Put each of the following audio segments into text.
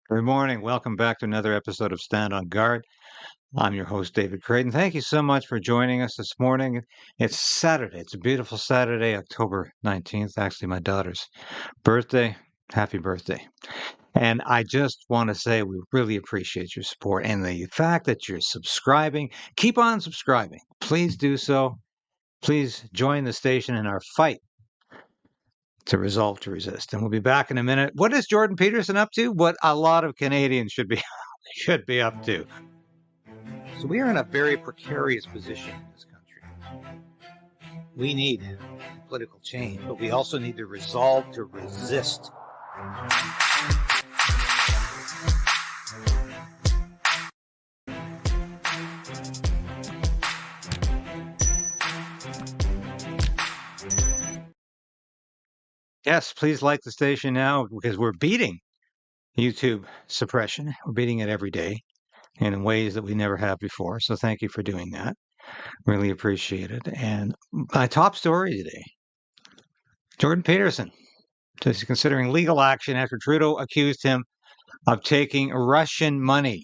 Good morning. Welcome back to another episode of Stand on Guard. I'm your host, David Crayden. Thank you so much for joining us this morning. It's Saturday. It's a beautiful Saturday, October 19th, actually my daughter's birthday. Happy birthday. And I just want to say we really appreciate your support and the fact that you're subscribing. Keep on subscribing. Please do so. Please join the station in our fight to resolve to resist. And we'll be back in a minute. What is Jordan Peterson up to? What a lot of Canadians should be up to. So we are in a very precarious position in this country. We need political change, but we also need to resolve to resist. Yes, please like the station now because we're beating YouTube suppression. We're beating it every day and in ways that we never have before. So thank you for doing that. Really appreciate it. And my top story today, Jordan Peterson says he's considering legal action after Trudeau accused him of taking Russian money.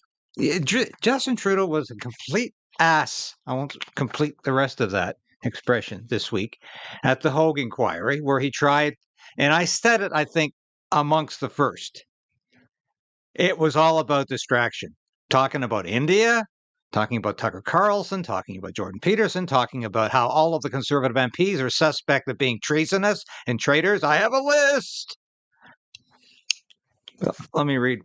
Justin Trudeau was a complete ass. I won't complete the rest of that expression this week at the Hogue inquiry, where he tried, and I said it, I think, amongst the first. It was all about distraction, talking about India, talking about Tucker Carlson, talking about Jordan Peterson, talking about how all of the Conservative MPs are suspect of being treasonous and traitors. I have a list. Let me read.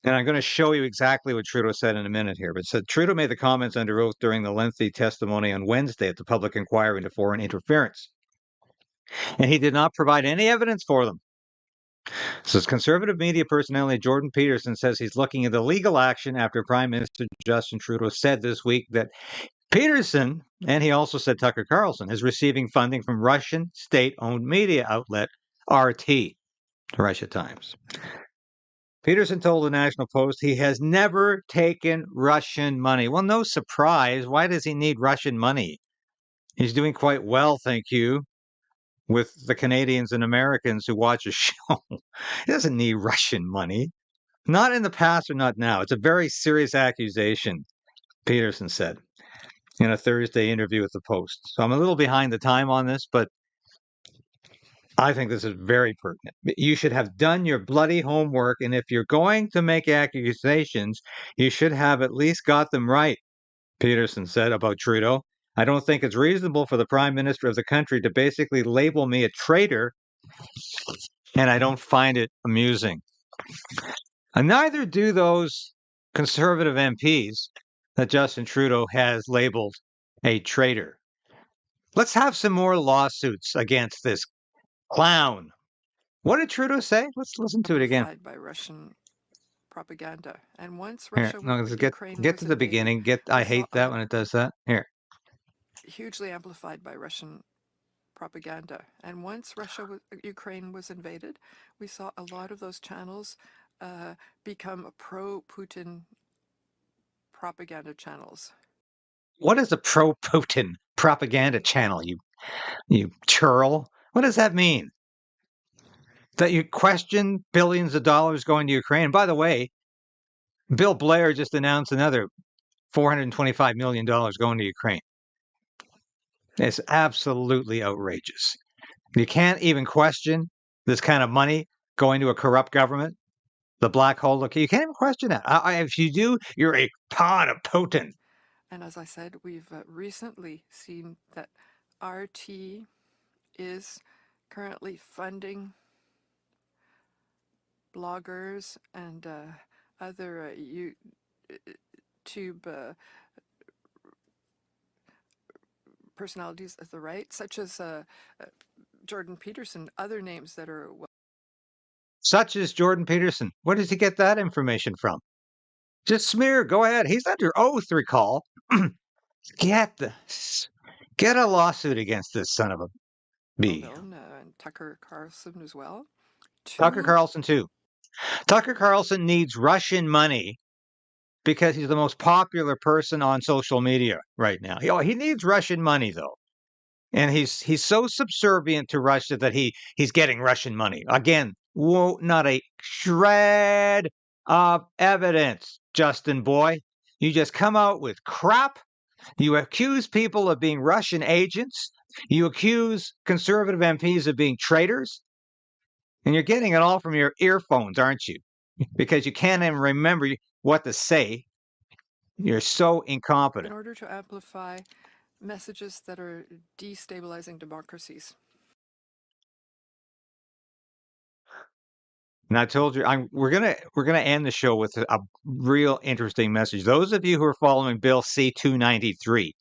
And I'm going to show you exactly what Trudeau said in a minute here. But it said Trudeau made the comments under oath during the lengthy testimony on Wednesday at the public inquiry into foreign interference. And he did not provide any evidence for them. Says conservative media personality Jordan Peterson says he's looking into legal action after Prime Minister Justin Trudeau said this week that Peterson, and he also said Tucker Carlson, is receiving funding from Russian state-owned media outlet RT, Russia Times. Peterson told the National Post he has never taken Russian money. Well, no surprise. Why does he need Russian money? He's doing quite well, thank you, with the Canadians and Americans who watch his show. He doesn't need Russian money. Not in the past or not now. It's a very serious accusation, Peterson said in a Thursday interview with the Post. So I'm a little behind the time on this, but I think this is very pertinent. You should have done your bloody homework, and if you're going to make accusations, you should have at least got them right, Peterson said about Trudeau. I don't think it's reasonable for the Prime Minister of the country to basically label me a traitor, and I don't find it amusing. And neither do those Conservative MPs that Justin Trudeau has labeled a traitor. Let's have some more lawsuits against this clown. What did Trudeau say? Let's listen to it again. Amplified by Russian propaganda. And once Here, Russia, no, Ukraine get was to the invaded, beginning. I hate that when it does that. Here. Hugely amplified by Russian propaganda. And once Ukraine was invaded, we saw a lot of those channels become pro-Putin propaganda channels. What is a pro-Putin propaganda channel? You churl. What does that mean? That you question billions of dollars going to Ukraine? And by the way, Bill Blair just announced another $425 million going to Ukraine. It's absolutely outrageous. You can't even question this kind of money going to a corrupt government. The black hole. Look, you can't even question that. If you do, you're a pawn of Putin. And as I said, we've recently seen that RT is currently funding bloggers and other YouTube personalities of the right, such as Jordan Peterson, other names that are... Such as Jordan Peterson. Where does he get that information from? Just smear. Go ahead. He's under oath, recall. Get a lawsuit against this son of a bee. And Tucker Carlson as well. Tucker Carlson, too. Tucker Carlson needs Russian money because he's the most popular person on social media right now. He needs Russian money, though. And he's so subservient to Russia that he's getting Russian money. Again, not a shred of evidence, Justin boy. You just come out with crap. You accuse people of being Russian agents. You accuse conservative MPs of being traitors. And you're getting it all from your earphones, aren't you? Because you can't even remember what to say. You're so incompetent. In order to amplify messages that are destabilizing democracies. And I told you, we're gonna end the show with a real interesting message. Those of you who are following Bill C-293,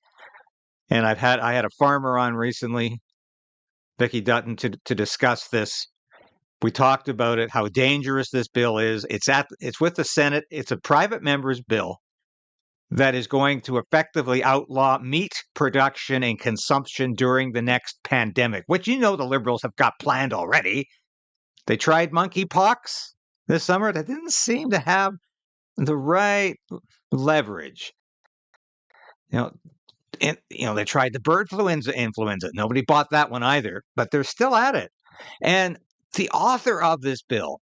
and I had a farmer on recently, Vicky Dutton, to discuss this. We talked about it, how dangerous this bill is. It's with the Senate. It's a private member's bill that is going to effectively outlaw meat production and consumption during the next pandemic, which the Liberals have got planned already. They tried monkeypox this summer. That didn't seem to have the right leverage. They tried the bird influenza. Nobody bought that one either, but they're still at it. And the author of this bill,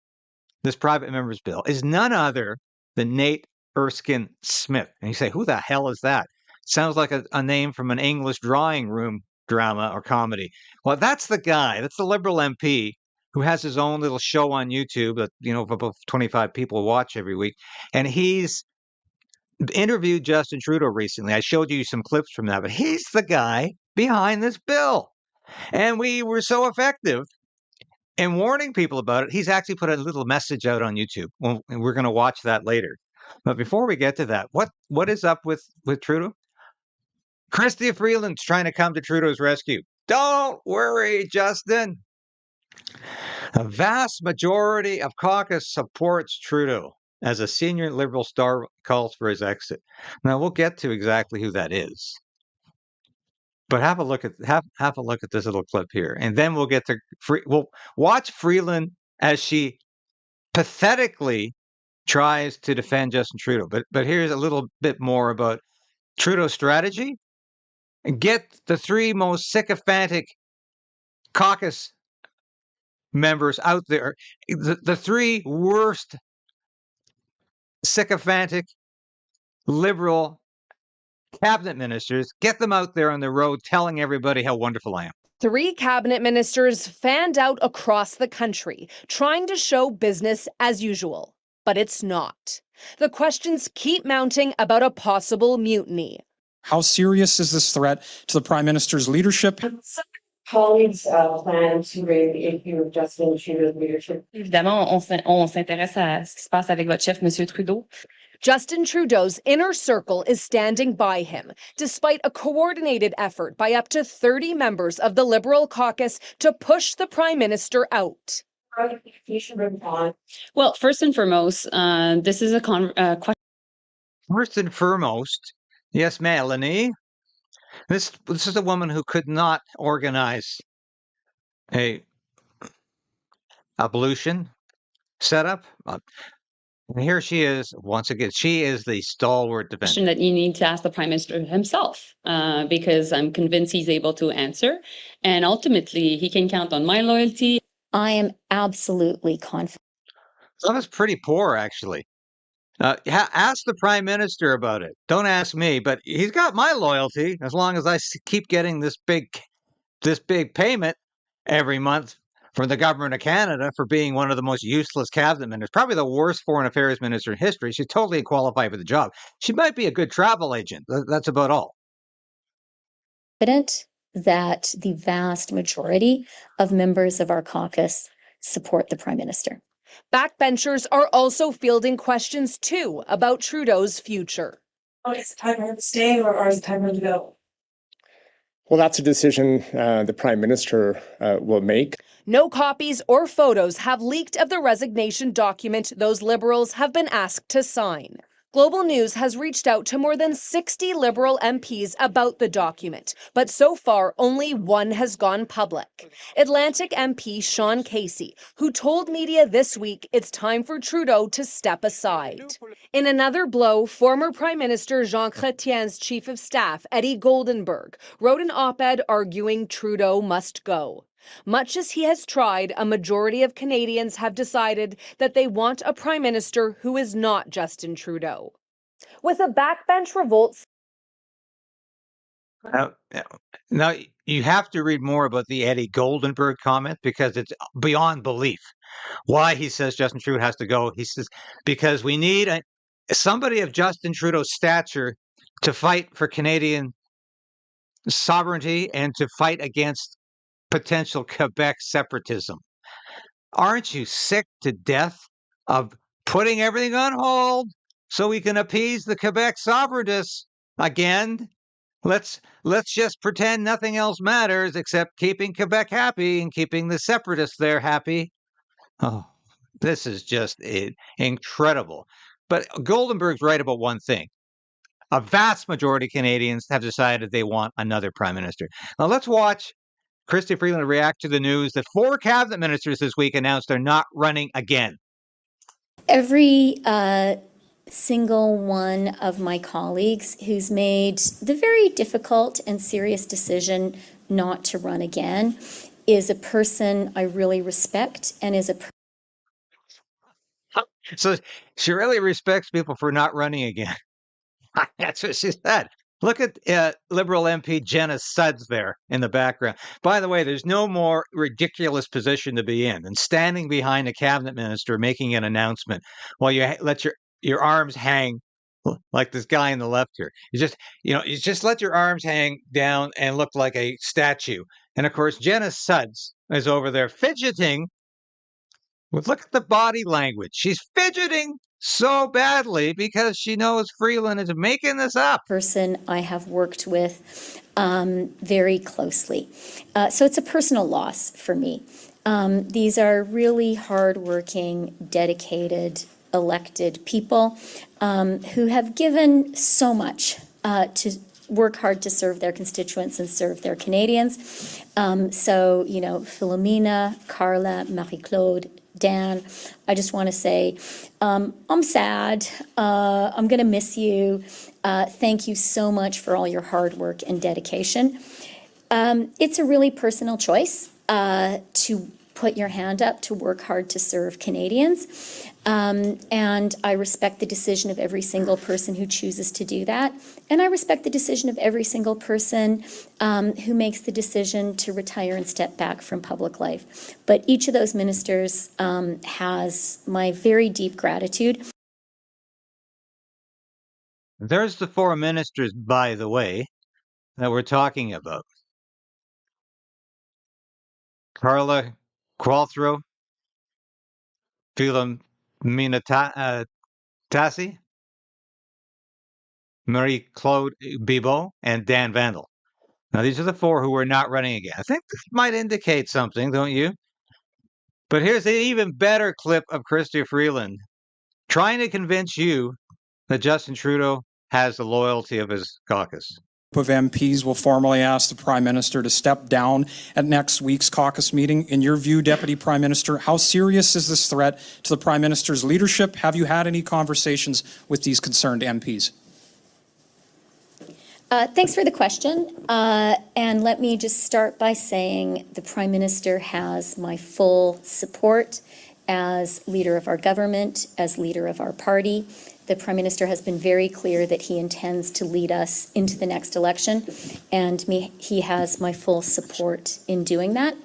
this private member's bill, is none other than Nate Erskine Smith. And you say, who the hell is that? Sounds like a name from an English drawing room drama or comedy. Well, that's the guy. That's the Liberal MP who has his own little show on YouTube that, about 25 people watch every week. And he's interviewed Justin Trudeau recently. I showed you some clips from that, but he's the guy behind this bill. And we were so effective in warning people about it. He's actually put a little message out on YouTube. Well, and we're going to watch that later. But before we get to that, what is up with Trudeau? Chrystia Freeland's trying to come to Trudeau's rescue. Don't worry, Justin. A vast majority of caucus supports Trudeau as a senior Liberal star calls for his exit. Now we'll get to exactly who that is, but have a look at this little clip here, and then we'll get to we'll watch Freeland as she pathetically tries to defend Justin Trudeau. But here's a little bit more about Trudeau's strategy. Get the three most sycophantic caucus members out there, the three worst sycophantic Liberal cabinet ministers, get them out there on the road telling everybody how wonderful I am. 3 cabinet ministers fanned out across the country, trying to show business as usual. But it's not. The questions keep mounting about a possible mutiny. How serious is this threat to the Prime Minister's leadership? Colleagues plan to raise the issue of Justin Trudeau's leadership. Évidemment, on s'intéresse à ce qui se passe avec votre chef, M. Trudeau. Justin Trudeau's inner circle is standing by him, despite a coordinated effort by up to 30 members of the Liberal caucus to push the Prime Minister out. Well, first and foremost, this is a question. First and foremost, yes, Melanie, this is a woman who could not organize a ablution setup. And here she is once again. She is the stalwart defender. Question that you need to ask the Prime Minister himself, because I'm convinced he's able to answer, and ultimately he can count on my loyalty. I am absolutely confident. That was pretty poor, actually. Ask the Prime Minister about it. Don't ask me, but he's got my loyalty as long as I keep getting this big payment every month from the government of Canada for being one of the most useless cabinet ministers, probably the worst foreign affairs minister in history. She's totally qualified for the job. She might be a good travel agent. That's about all. Confident that the vast majority of members of our caucus support the Prime Minister. Backbenchers are also fielding questions, too, about Trudeau's future. Is it time for him to stay or is it time for him to go? Well, that's a decision the Prime Minister will make. No copies or photos have leaked of the resignation document those Liberals have been asked to sign. Global News has reached out to more than 60 Liberal MPs about the document, but so far only one has gone public. Atlantic MP Sean Casey, who told media this week it's time for Trudeau to step aside. In another blow, former Prime Minister Jean Chrétien's chief of staff, Eddie Goldenberg, wrote an op-ed arguing Trudeau must go. Much as he has tried, a majority of Canadians have decided that they want a prime minister who is not Justin Trudeau. With a backbench revolt. Now, you have to read more about the Eddie Goldenberg comment because it's beyond belief. Why he says Justin Trudeau has to go. He says, because we need somebody of Justin Trudeau's stature to fight for Canadian sovereignty and to fight against potential Quebec separatism. Aren't you sick to death of putting everything on hold so we can appease the Quebec sovereigntists again? Let's just pretend nothing else matters except keeping Quebec happy and keeping the separatists there happy. Oh, this is just incredible. But Goldenberg's right about one thing. A vast majority of Canadians have decided they want another prime minister. Now let's watch Chrystia Freeland react to the news that 4 cabinet ministers this week announced they're not running again. Every single one of my colleagues who's made the very difficult and serious decision not to run again is a person I really respect and is a person. So she really respects people for not running again. That's what she said. Look at Liberal MP Jenna Suds there in the background. By the way, there's no more ridiculous position to be in than standing behind a cabinet minister making an announcement while you let your arms hang like this guy on the left here. You just let your arms hang down and look like a statue. And of course, Jenna Suds is over there fidgeting. Look at the body language. She's fidgeting so badly because she knows Freeland is making this up. Person I have worked with very closely. So it's a personal loss for me. These are really hardworking, dedicated, elected people who have given so much to work hard to serve their constituents and serve their Canadians. So, Philomena, Carla, Marie-Claude, Dan, I just want to say, I'm sad. I'm going to miss you. Thank you so much for all your hard work and dedication. It's a really personal choice to put your hand up to work hard to serve Canadians. And I respect the decision of every single person who chooses to do that. And I respect the decision of every single person who makes the decision to retire and step back from public life. But each of those ministers has my very deep gratitude. There's the 4 ministers, by the way, that we're talking about. Carla Qualthrow, Philomena Tassi, Marie-Claude Bibeau, and Dan Vandal. Now, these are the 4 who are not running again. I think this might indicate something, don't you? But here's an even better clip of Chrystia Freeland trying to convince you that Justin Trudeau has the loyalty of his caucus. Of MPs will formally ask the Prime Minister to step down at next week's caucus meeting. In your view, Deputy Prime Minister, how serious is this threat to the Prime Minister's leadership? Have you had any conversations with these concerned MPs? Thanks for the question. And let me just start by saying the Prime Minister has my full support as leader of our government, as leader of our party. The Prime Minister has been very clear that he intends to lead us into the next election, and he has my full support in doing that.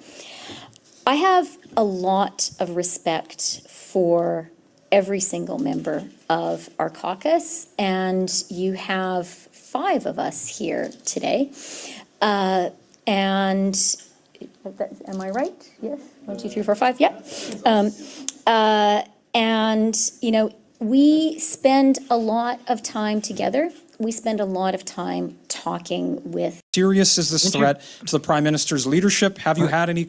I have a lot of respect for every single member of our caucus, and you have 5 of us here today. And am I right? Yes. 1, 2, 3, 4, 5. Yep. And we spend a lot of time together. We spend a lot of time talking with. Serious is this threat to the Prime Minister's leadership? Have you had any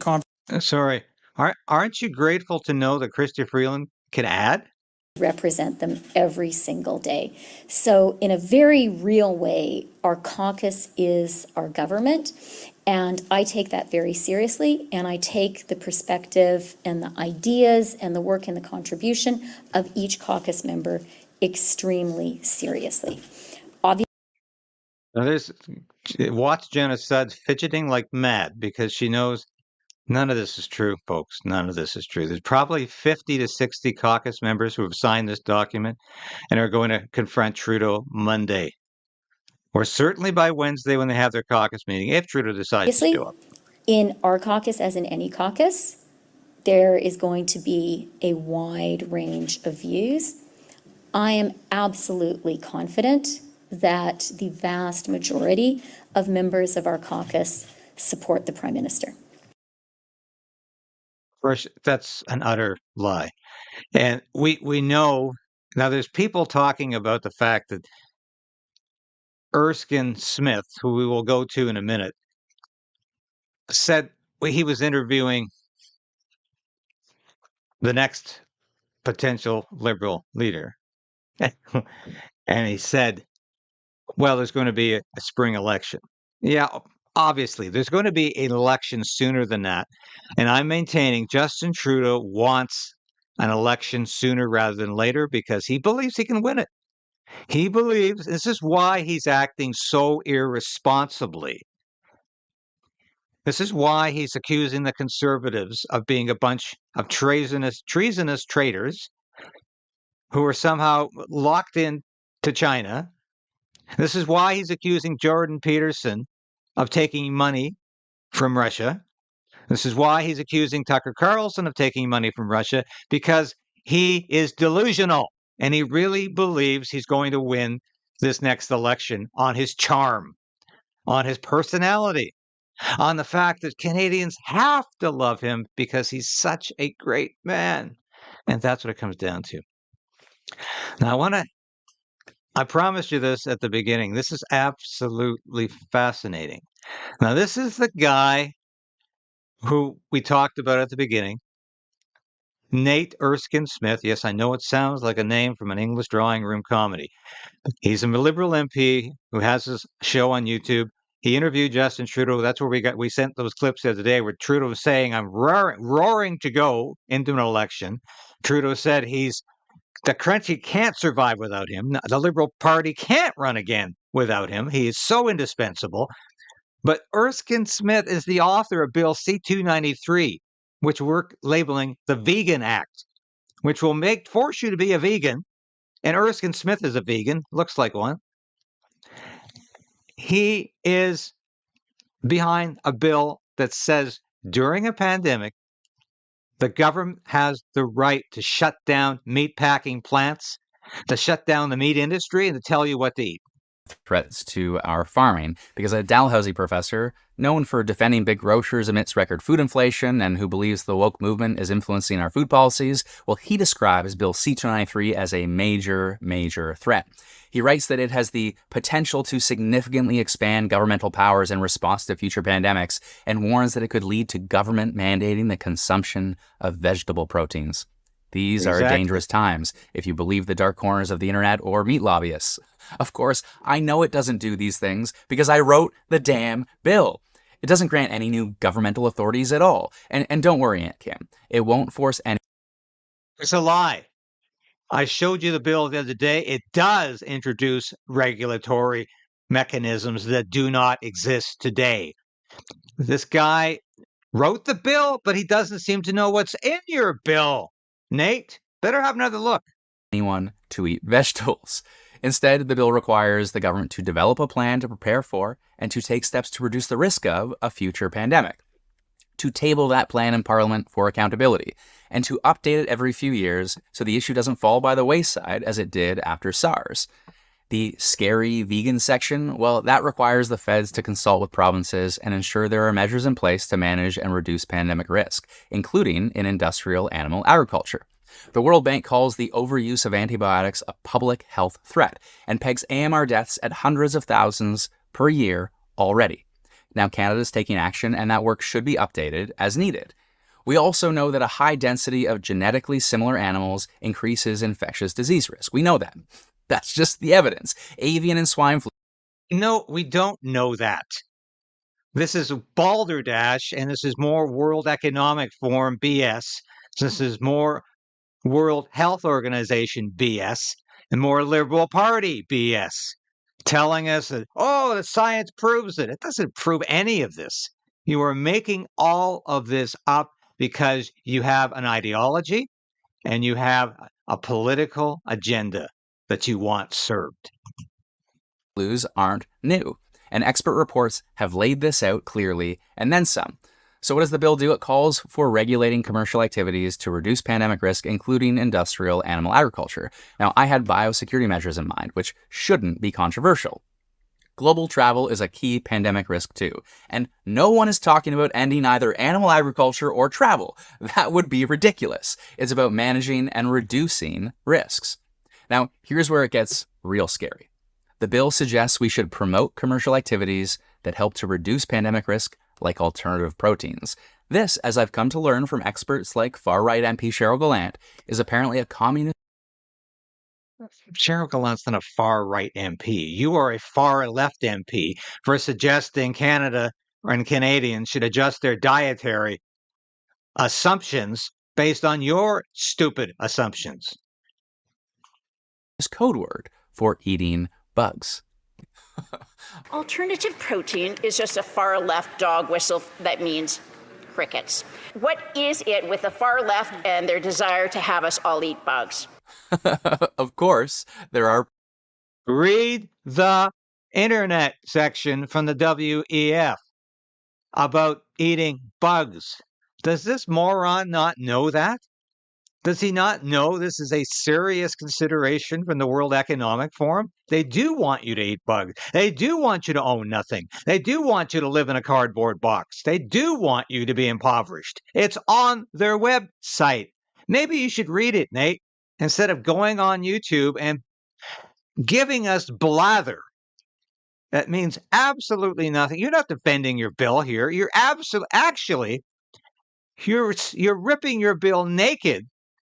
Sorry. Aren't you grateful to know that Chrystia Freeland can add? represent them every single day. So in a very real way, our caucus is our government, and I take that very seriously, and I take the perspective and the ideas and the work and the contribution of each caucus member extremely seriously. Now watch Jenna Suds fidgeting like mad because she knows none of this is true, folks. None of this is true. There's probably 50 to 60 caucus members who have signed this document and are going to confront Trudeau Monday, or certainly by Wednesday when they have their caucus meeting, if Trudeau decides to show up. In our caucus, as in any caucus, there is going to be a wide range of views. I am absolutely confident that the vast majority of members of our caucus support the Prime Minister. First, that's an utter lie. And we know now there's people talking about the fact that Erskine Smith, who we will go to in a minute, said he was interviewing the next potential Liberal leader. And he said, well, there's going to be a spring election. Yeah, obviously, there's going to be an election sooner than that. And I'm maintaining Justin Trudeau wants an election sooner rather than later because he believes he can win it. He believes this is why he's acting so irresponsibly. This is why he's accusing the Conservatives of being a bunch of treasonous traitors who are somehow locked in to China. This is why he's accusing Jordan Peterson of taking money from Russia. This is why he's accusing Tucker Carlson of taking money from Russia, because he is delusional and he really believes he's going to win this next election on his charm, on his personality, on the fact that Canadians have to love him because he's such a great man. And that's what it comes down to. Now, I promised you this at the beginning. This is absolutely fascinating. Now, this is the guy who we talked about at the beginning, Nate Erskine Smith. Yes, I know it sounds like a name from an English drawing room comedy. He's a Liberal MP who has his show on YouTube. He interviewed Justin Trudeau. That's where we sent those clips the other day where Trudeau was saying, I'm roaring to go into an election. Trudeau said the country can't survive without him. The Liberal Party can't run again without him. He is so indispensable. But Erskine Smith is the author of Bill C-293, which we're labeling the Vegan Act, which will force you to be a vegan. And Erskine Smith is a vegan, looks like one. He is behind a bill that says during a pandemic, the government has the right to shut down meat packing plants, to shut down the meat industry, and to tell you what to eat. Threats to our farming, because a Dalhousie professor, known for defending big grocers amidst record food inflation and who believes the woke movement is influencing our food policies, well, he describes Bill C-293 as a major, major threat. He writes that it has the potential to significantly expand governmental powers in response to future pandemics and warns that it could lead to government mandating the consumption of vegetable proteins. These are dangerous times if you believe the dark corners of the internet or meat lobbyists. Of course, I know it doesn't do these things because I wrote the damn bill. It doesn't grant any new governmental authorities at all. And don't worry, Aunt Kim, it won't force any. It's a lie. I showed you the bill the other day. It does introduce regulatory mechanisms that do not exist today. This guy wrote the bill, but he doesn't seem to know what's in your bill. Nate, better have another look. Anyone to eat vegetables. Instead, the bill requires the government to develop a plan to prepare for and to take steps to reduce the risk of a future pandemic, to table that plan in Parliament for accountability, and to update it every few years so the issue doesn't fall by the wayside as it did after SARS. The scary vegan section, well, that requires the feds to consult with provinces and ensure there are measures in place to manage and reduce pandemic risk, including in industrial animal agriculture. The World Bank calls the overuse of antibiotics a public health threat and pegs AMR deaths at hundreds of thousands per year already. Now Canada's taking action and that work should be updated as needed. We also know that a high density of genetically similar animals increases infectious disease risk. We know that. That's just the evidence. Avian and swine flu. No, we don't know that. This is balderdash, and this is more World Economic Forum BS. This is more World Health Organization BS and more Liberal Party BS, telling us that, oh, the science proves it. It doesn't prove any of this. You are making all of this up because you have an ideology and you have a political agenda that you want served. Flus aren't new, and expert reports have laid this out clearly and then some. So what does the bill do? It calls for regulating commercial activities to reduce pandemic risk, including industrial animal agriculture. Now, I had biosecurity measures in mind, which shouldn't be controversial. Global travel is a key pandemic risk too, and no one is talking about ending either animal agriculture or travel. That would be ridiculous. It's about managing and reducing risks. Now, here's where it gets real scary. The bill suggests we should promote commercial activities that help to reduce pandemic risk, like alternative proteins. This, as I've come to learn from experts like far-right MP Cheryl Gallant, is apparently a communist. Cheryl Gallant's not a far-right MP. You are a far-left MP for suggesting Canada and Canadians should adjust their dietary assumptions based on your stupid assumptions. Code word for eating bugs. Alternative protein is just a far left dog whistle that means crickets. What is it with the far left and their desire to have us all eat bugs? Of course, there are. Read the internet section from the WEF about eating bugs. Does this moron not know that? Does he not know this is a serious consideration from the World Economic Forum? They do want you to eat bugs. They do want you to own nothing. They do want you to live in a cardboard box. They do want you to be impoverished. It's on their website. Maybe you should read it, Nate, instead of going on YouTube and giving us blather. That means absolutely nothing. You're not defending your bill here. You're actually, you're ripping your bill naked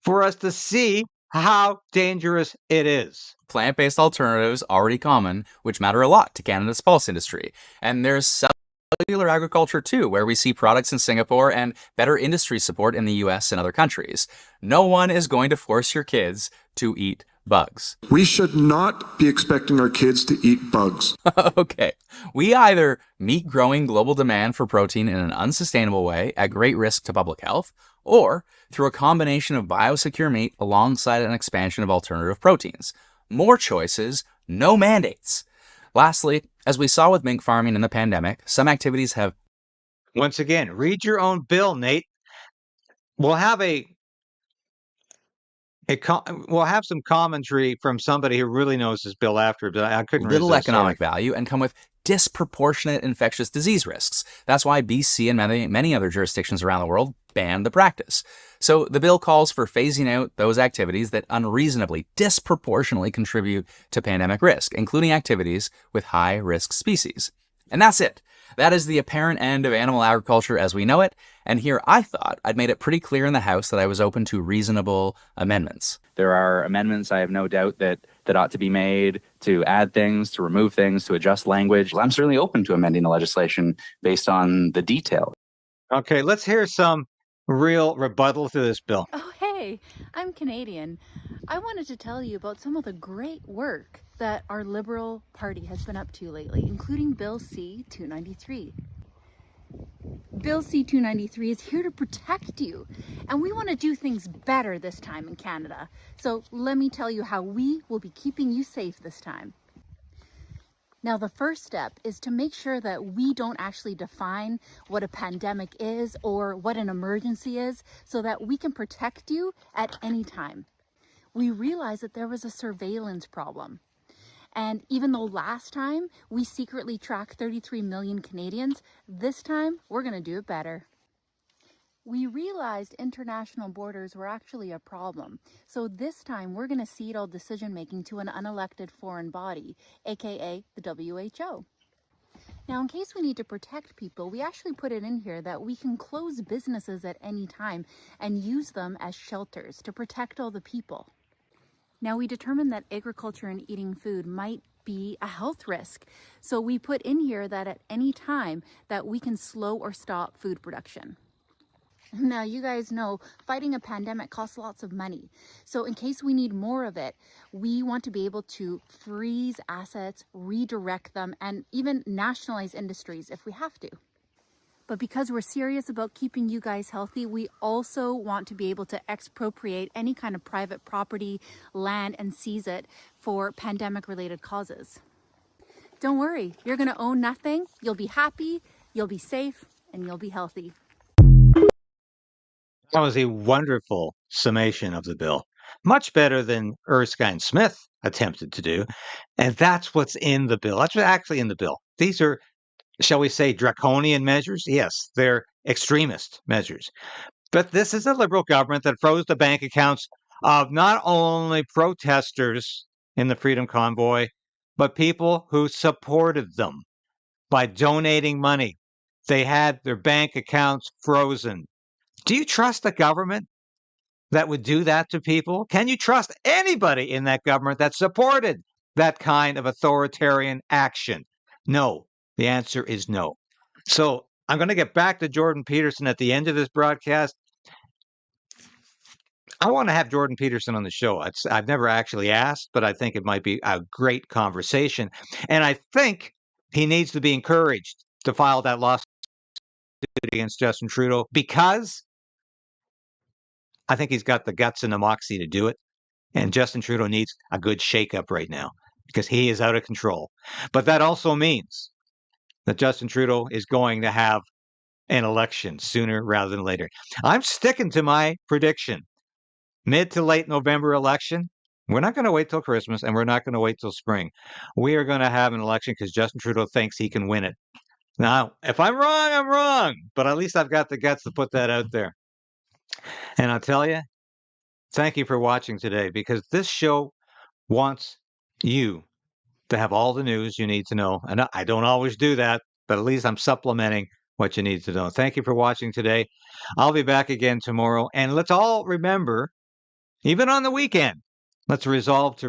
for us to see how dangerous it is. Plant-based alternatives already common, which matter a lot to Canada's pulse industry. And there's cellular agriculture too, where we see products in Singapore and better industry support in the US and other countries. No one is going to force your kids to eat bugs. We should not be expecting our kids to eat bugs. Okay. We either meet growing global demand for protein in an unsustainable way at great risk to public health, or through a combination of biosecure meat alongside an expansion of alternative proteins. More choices, no mandates. Lastly, as we saw with mink farming in the pandemic, some activities have... Once again, read your own bill, Nate. We'll have we'll have some commentary from somebody who really knows this bill after, but I couldn't little resist, economic sorry. value and come with disproportionate infectious disease risks. That's why BC and many other jurisdictions around the world banned the practice. So the bill calls for phasing out those activities that unreasonably, disproportionately contribute to pandemic risk, including activities with high-risk species. And that's it. That is the apparent end of animal agriculture as we know it, and here I thought I'd made it pretty clear in the House that I was open to reasonable amendments. There are amendments, I have no doubt, that ought to be made to add things, to remove things, to adjust language. I'm certainly open to amending the legislation based on the detail. Okay, let's hear some real rebuttal to this bill. Oh, hey, I'm Canadian. I wanted to tell you about some of the great work that our Liberal Party has been up to lately, including Bill C-293. Bill C-293 is here to protect you, and we want to do things better this time in Canada. So let me tell you how we will be keeping you safe this time. Now, the first step is to make sure that we don't actually define what a pandemic is or what an emergency is so that we can protect you at any time. We realized that there was a surveillance problem. And even though last time we secretly tracked 33 million Canadians, this time we're going to do it better. We realized international borders were actually a problem. So this time we're going to cede all decision making to an unelected foreign body, aka the WHO. Now, in case we need to protect people, we actually put it in here that we can close businesses at any time and use them as shelters to protect all the people. Now, we determined that agriculture and eating food might be a health risk. So we put in here that at any time that we can slow or stop food production. Now, you guys know fighting a pandemic costs lots of money. So in case we need more of it, we want to be able to freeze assets, redirect them, and even nationalize industries if we have to. But because we're serious about keeping you guys healthy, we also want to be able to expropriate any kind of private property, land, and seize it for pandemic-related causes. Don't worry, you're going to own nothing, you'll be happy, you'll be safe, and you'll be healthy. That was a wonderful summation of the bill. Much better than Erskine Smith attempted to do. And that's what's in the bill. That's what's actually in the bill. These are, shall we say, draconian measures? Yes, they're extremist measures. But this is a Liberal government that froze the bank accounts of not only protesters in the Freedom Convoy, but people who supported them by donating money. They had their bank accounts frozen. Do you trust a government that would do that to people? Can you trust anybody in that government that supported that kind of authoritarian action? No. The answer is no. So I'm going to get back to Jordan Peterson at the end of this broadcast. I want to have Jordan Peterson on the show. I've never actually asked, but I think it might be a great conversation. And I think he needs to be encouraged to file that lawsuit against Justin Trudeau because I think he's got the guts and the moxie to do it. And Justin Trudeau needs a good shakeup right now because he is out of control. But that also means that Justin Trudeau is going to have an election sooner rather than later. I'm sticking to my prediction. Mid to late November election. We're not going to wait till Christmas and we're not going to wait till spring. We are going to have an election because Justin Trudeau thinks he can win it. Now, if I'm wrong, I'm wrong. But at least I've got the guts to put that out there. And I'll tell you, thank you for watching today because this show wants you to have all the news you need to know. And I don't always do that, but at least I'm supplementing what you need to know. Thank you for watching today. I'll be back again tomorrow. And let's all remember, even on the weekend, let's resolve to